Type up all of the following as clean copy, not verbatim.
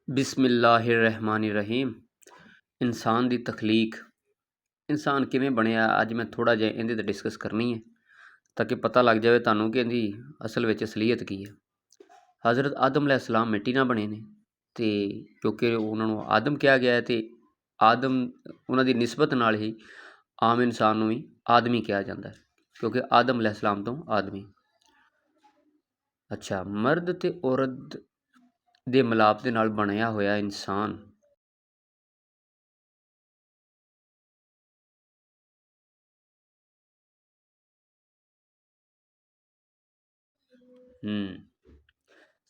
बिस्मिल्लाहिर्रहमानिर्रहीम। इंसान दी तखलीक, इंसान किवें बणिया, अज मैं थोड़ा जिहा इहदे ते डिस्कस करनी है ताकि पता लग जाए तुहानूं कि इहदी असल विच असलीयत की है। हज़रत आदम अलैहिस्सलाम मिट्टी नाल बने ने ते क्योंकि उन्हां नूं आदम कहा गया है ते आदम उन्हां दी निस्बत नाल ही आम इंसान नूं भी आदमी कहा जांदा है क्योंकि आदम अलैहिस्सलाम तो आदमी। अच्छा, मर्द ते औरत दे मिलाप दे नाल ਬਣਿਆ ਹੋਇਆ इंसान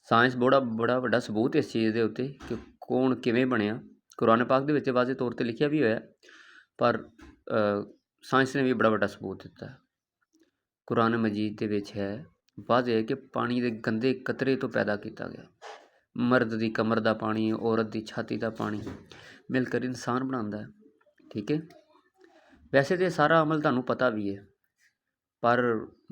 ਸਾਇੰਸ ਬੜਾ ਵੱਡਾ ਸਬੂਤ ਇਸ ਚੀਜ਼ ਦੇ ਉੱਤੇ ਕਿ ਕੌਣ ਕਿਵੇਂ ਬਣਿਆ। ਕੁਰਾਨ ਪਾਕ ਦੇ ਵਿੱਚ ਵਾਜ਼ੇ ਤੌਰ 'ਤੇ ਲਿਖਿਆ ਵੀ ਹੋਇਆ, ਪਰ ਸਾਇੰਸ ਨੇ ਵੀ ਬੜਾ ਵੱਡਾ ਸਬੂਤ ਦਿੱਤਾ। ਕੁਰਾਨ ਮਜੀਦ ਦੇ ਵਿੱਚ ਹੈ ਵਾਜ਼ੇ ਕਿ ਪਾਣੀ ਦੇ ਗੰਦੇ ਕਤਰੇ ਤੋਂ ਪੈਦਾ ਕੀਤਾ ਗਿਆ। ਮਰਦ ਦੀ ਕਮਰ ਦਾ ਪਾਣੀ, ਔਰਤ ਦੀ ਛਾਤੀ ਦਾ ਪਾਣੀ ਮਿਲ ਕਰ ਇਨਸਾਨ ਬਣਾਉਂਦਾ ਹੈ। ਠੀਕ ਹੈ, ਵੈਸੇ ਤਾਂ ਸਾਰਾ ਅਮਲ ਤੁਹਾਨੂੰ ਪਤਾ ਵੀ ਹੈ, पर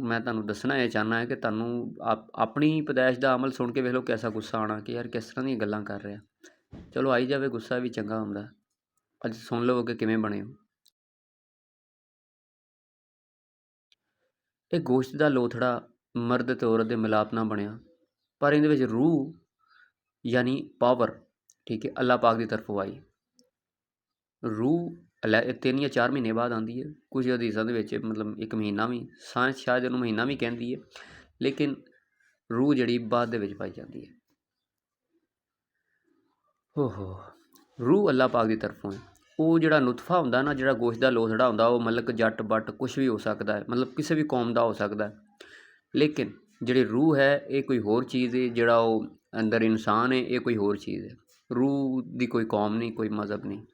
मैं तुहानूं दसना ये चाहना है कि तुहानूं अपनी पैदाइश का अमल सुन के वेख लो कैसा गुस्सा आना कि यार किस तरह दी गल्लां कर रहा। चलो आई जाए, गुस्सा भी चंगा हुंदा। अज सुन लो कि किवें बने हो। ये गोश्त का लोथड़ा मर्द ते औरत के मिलाप नाल बनिया, पर इहदे विच रूह यानी पावर, ठीक है, अल्लाह पाक की तरफों आई। रूह 3 या 4 महीने बाद आती है। कुछ हदीसां दे विच मतलब 1 महीना भी, साइंस शायद इहनूं महीना भी कहती है, लेकिन रूह जिहड़ी बाद दे विच पाई जाती है। ओहो, रूह अल्लाह पाक की तरफों है। वो जिहड़ा नुतफा हुंदा ना, जिहड़ा गोश्त का लोथड़ा हुंदा, वो मलक जट बट कुछ भी हो सकता है, मतलब किसी भी कौम का हो सकता है। लेकिन जिहड़ी रूह है ये कोई होर चीज़ है, जिहड़ा वो अंदर इंसान है ये कोई होर चीज़ है। रूह की कोई कौम नहीं, कोई मज़हब नहीं।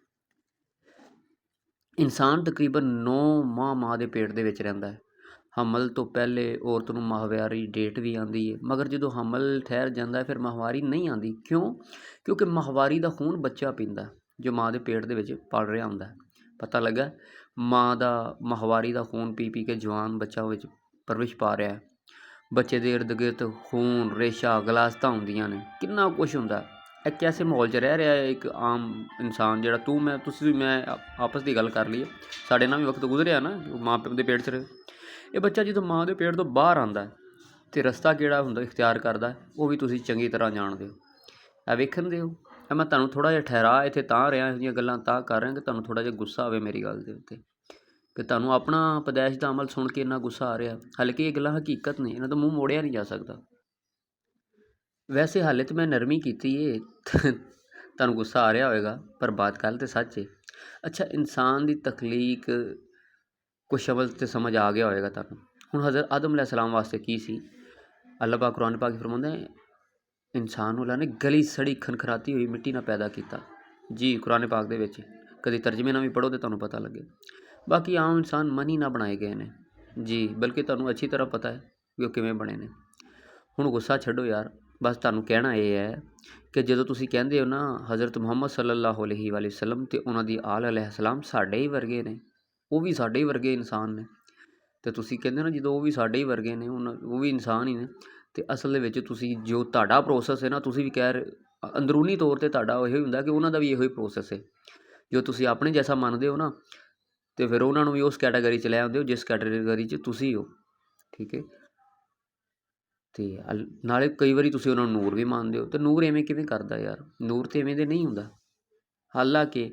इंसान तकरीबन 9 माह के पेट दे विच रहिंदा है। हमल तो पहले औरत नूं माहवारी डेट भी आती है, मगर जो हमल ठहर जाता है फिर माहवारी नहीं आती। क्यों? क्योंकि माहवारी का खून बच्चा पींदा जो माँ के पेट दे विच पल रहा हुंदा। पता लगा, माँ का माहवारी का खून पी पी के जवान बच्चा विच परवरिश पा रहा है। बच्चे के इर्द गिर्द खून, रेशा, गलासतां हुंदियां ने, कितना कुछ हुंदा। एक कैसे माहौल च रह रहा है एक आम इंसान, जिहड़ा तू मैं तुसीं मैं आपस की गल कर लीए, साडे नाल भी वक्त गुजरिया ना, माँ प्यो के पेट च रहे। ये बच्चा जो माँ के पेट तो बाहर आता है तो रस्ता किहड़ा हुंदा इख्तियार करता है, वो भी तुसीं चंगी तरह जानते हो। आ वेखण दे हो, मैं तुहानूं थोड़ा जिहा ठहरा इत्थे तां रहा, इहो जिहियां गल्लां तां कर रहा कि तुहानूं थोड़ा जिहा गुस्सा आवे मेरी गल दे उत्ते, कि तुहानूं अपना पैदाइश का अमल सुन के इन्ना गुस्सा आ रहा। हालांकि ये गल्लां हकीकत ने, इन्हां तो मूँह मोड़िया नहीं जा सकता। वैसे हाले तो मैं नरमी कीती है, तुहानूं गुस्सा आ रहा होएगा, पर बात गल तो सच है। अच्छा, इंसान की तखलीक कुछ अमल तो समझ आ गया होएगा तुहानूं। हुण हज़रत आदम अलैहिस्सलाम वास्ते की सी, अल्लाह पाक कुरान पाक फरमाउंदा है इंसान नूं अल्लाह ने गली सड़ी खनखराती हुई मिट्टी नाल पैदा किया। जी, कुरान पाक दे विच कदी तर्जमे नाल भी पढ़ो तो तुहानूं पता लगे। बाकी आम इंसान मन ही ना बनाए गए ने जी, बल्कि तुहानूं अच्छी तरह पता है कि वो किवें बने ने। हुण गुस्सा छड्डो यार, बस तुहानूं कहना ये है कि जदों तुसीं कहंदे हो ना हज़रत मुहम्मद सल्लल्लाहु अलैहि वसल्लम ते उन्हां दी आल अलैहिस्सलाम साडे ही वर्गे ने, वो भी साडे ही वर्गे इंसान ने, तो तुसीं कहंदे हो ना जदों वो भी साडे ही वर्गे ने, वो भी इंसान ही ने, तो असल दे विच तुसीं जो तुहाडा प्रोसैस है ना, तुसीं भी कह रहे अंदरूनी तौर ते तुहाडा इहो ही हुंदा कि उन्हां दा भी इहो ही प्रोसैस है। जो तुसीं अपने जैसा मनदे हो ना, तो फिर उन्हां नूं भी उस कैटागरी च लै आंदे हो जिस कैटागरी च तुसीं हो। ठीक है, तो नाले कई बारी तुसीं उन्हां नूं नूर भी मानदे हो, तो नूर इवें किवें करदा यार? नूर तो इवें दे नहीं हुंदा। हालांकि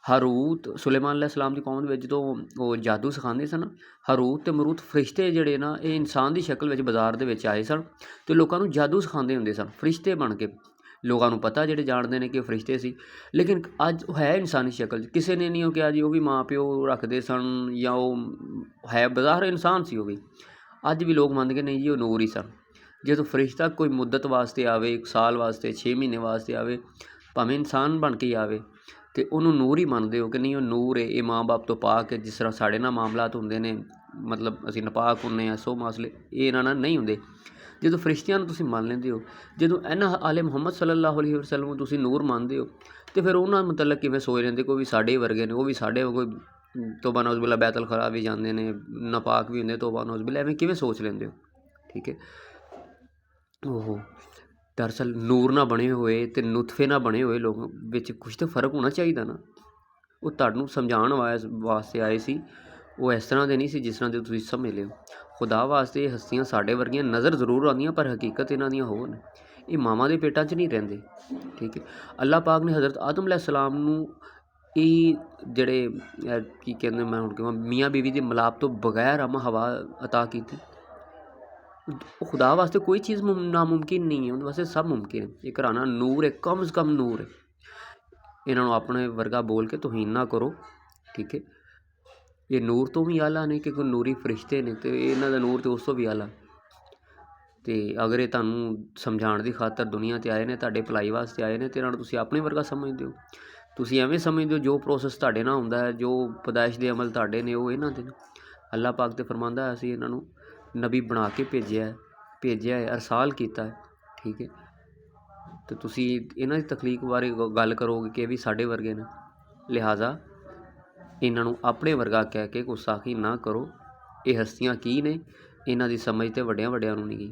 हारूत सुलेमान अलैहिस्सलाम की कौम में जो वो जादू सिखाते सन, हारूत तो मरूत फरिश्ते जिहड़े ना ये इंसान की शक्ल में बाजार के आए सन, तो लोगों को जादू सिखाते होंदे सन फरिश्ते बन के। लोगों को पता जिहड़े जानते हैं कि फरिश्ते सी, लेकिन अज है इंसानी शक्ल। किसी ने नहीं कहा जी वो भी माँ प्यो रखते सन या वो है बाजार इंसान सी वो भी। अज भी लोग मानते नहीं जी वो नूर ही सन। जो फरिश्ता कोई मुद्दत वास्ते आवे, 1 साल वास्ते, 6 महीने वास्ते आवे, भावें इंसान बन के ही आवे, तो उन्होंने नूर ही मानते हो कि नहीं वो नूर है, ये माँ बाप तो पाक है। जिस तरह साढ़े नाल मामलात होंदे ने, मतलब असीं नपाक हुंदे आ, सो मसले ये इन्हां नाल नहीं होंदे। जो फरिश्तियां नूं तुसीं मान लेंदे हो, जो इन्हां आले मुहम्मद सल्लल्लाहु अलैहि वसल्लम नूं तुसीं नूर मानते हो, तो फिर उन्हां मतलब किवें सोच लेंदे कोई भी साडे ही वर्गे ने, वो भी साडे कोई तौबा नौज़ बिल्ला बैतुल खला भी जांदे ने, नपाक भी हुंदे, तौबा नौज़ बिल्ला, एवें किवें सोच लेंदे हो? ठीक है, ओहो, ਦਰਅਸਲ ਨੂਰ ਨਾਲ ਬਣੇ ਹੋਏ ਅਤੇ ਨੁਤਫੇ ਨਾਲ ਬਣੇ ਹੋਏ ਲੋਕਾਂ ਵਿੱਚ ਕੁਛ ਤਾਂ ਫ਼ਰਕ ਹੋਣਾ ਚਾਹੀਦਾ ਨਾ। ਉਹ ਤੁਹਾਨੂੰ ਸਮਝਾਉਣ ਵਾਸਤੇ ਆਏ ਸੀ। ਉਹ ਇਸ ਤਰ੍ਹਾਂ ਦੇ ਨਹੀਂ ਸੀ ਜਿਸ ਤਰ੍ਹਾਂ ਦੇ ਤੁਸੀਂ ਸਮਝ ਲਿਓ। ਖੁਦਾ ਵਾਸਤੇ ਇਹ ਹਸਤੀਆਂ ਸਾਡੇ ਵਰਗੀਆਂ ਨਜ਼ਰ ਜ਼ਰੂਰ ਆਉਂਦੀਆਂ, ਪਰ ਹਕੀਕਤ ਇਹਨਾਂ ਦੀਆਂ ਹੋਰ ਨੇ। ਇਹ ਮਾਵਾਂ ਦੇ ਪੇਟਾਂ 'ਚ ਨਹੀਂ ਰਹਿੰਦੇ, ਠੀਕ ਹੈ। ਅੱਲਾਹ ਪਾਕ ਨੇ ਹਜ਼ਰਤ ਆਦਮ ਅਲੈਹਿਸਲਾਮ ਨੂੰ ਇਹ ਜਿਹੜੇ ਕੀ ਕਹਿੰਦੇ, ਮੈਂ ਹੁਣ ਕਹਾਂ, ਮੀਆਂ ਬੀਵੀ ਦੇ ਮਿਲਾਪ ਤੋਂ ਬਗੈਰ ਅਮਾ ਹਵਾ ਅਤਾ ਕੀਤੀ। ਉਹ ਖੁਦਾ ਵਾਸਤੇ ਕੋਈ ਚੀਜ਼ ਨਾਮੁਮਕਿਨ ਨਹੀਂ ਹੈ, ਉਹਦੇ ਵਾਸਤੇ ਸਭ ਮੁਮਕਿਨ ਹੈ। ਇਹ ਘਰਾਣਾ ਨੂਰ ਹੈ, ਕਮ ਸੇ ਕਮ ਨੂਰ ਹੈ। ਇਹਨਾਂ ਨੂੰ ਆਪਣੇ ਵਰਗਾ ਬੋਲ ਕੇ ਤੋਹੀਨ ਨਾ ਕਰੋ, ਠੀਕ ਹੈ। ਇਹ ਨੂਰ ਤੋਂ ਵੀ ਆਲਾ ਨੇ, ਕਿਉਂਕਿ ਨੂਰੀ ਫਰਿਸ਼ਤੇ ਨੇ, ਅਤੇ ਇਹਨਾਂ ਦਾ ਨੂਰ ਤਾਂ ਉਸ ਤੋਂ ਵੀ ਆਲਾ। ਅਤੇ ਅਗਰ ਇਹ ਤੁਹਾਨੂੰ ਸਮਝਾਉਣ ਦੀ ਖਾਤਰ ਦੁਨੀਆ 'ਤੇ ਆਏ ਨੇ, ਤੁਹਾਡੇ ਭਲਾਈ ਵਾਸਤੇ ਆਏ ਨੇ, ਅਤੇ ਇਹਨਾਂ ਨੂੰ ਤੁਸੀਂ ਆਪਣੇ ਵਰਗਾ ਸਮਝਦੇ ਹੋ। ਤੁਸੀਂ ਐਵੇਂ ਸਮਝਦੇ ਹੋ ਜੋ ਪ੍ਰੋਸੈਸ ਤੁਹਾਡੇ ਨਾਲ ਹੁੰਦਾ ਹੈ, ਜੋ ਪੈਦਾਇਸ਼ ਦੇ ਅਮਲ ਤੁਹਾਡੇ ਨੇ, ਉਹ ਇਹਨਾਂ ਦੇ ਨੇ। ਅੱਲਾਹ ਪਾਕ ਤੇ ਫਰਮਾਉਂਦਾ ਹੈ, ਅਸੀਂ ਇਹਨਾਂ ਨੂੰ ਨਬੀ ਬਣਾ ਕੇ ਭੇਜਿਆ ਹੈ, ਅਰਸਾਲ ਕੀਤਾ ਹੈ, ਠੀਕ ਹੈ। ਅਤੇ ਤੁਸੀਂ ਇਹਨਾਂ ਦੀ ਤਖਲੀਕ ਬਾਰੇ ਗੱਲ ਕਰੋਗੇ ਕਿ ਇਹ ਵੀ ਸਾਡੇ ਵਰਗੇ ਨੇ, ਲਿਹਾਜ਼ਾ ਇਹਨਾਂ ਨੂੰ ਆਪਣੇ ਵਰਗਾ ਕਹਿ ਕੇ ਗੁਸਤਾਖੀ ਨਾ ਕਰੋ। ਇਹ ਹਸਤੀਆਂ ਕੀ ਨੇ, ਇਹਨਾਂ ਦੀ ਸਮਝ ਤਾਂ ਵੱਡਿਆਂ ਨੂੰ ਨਹੀਂ ਗਈ।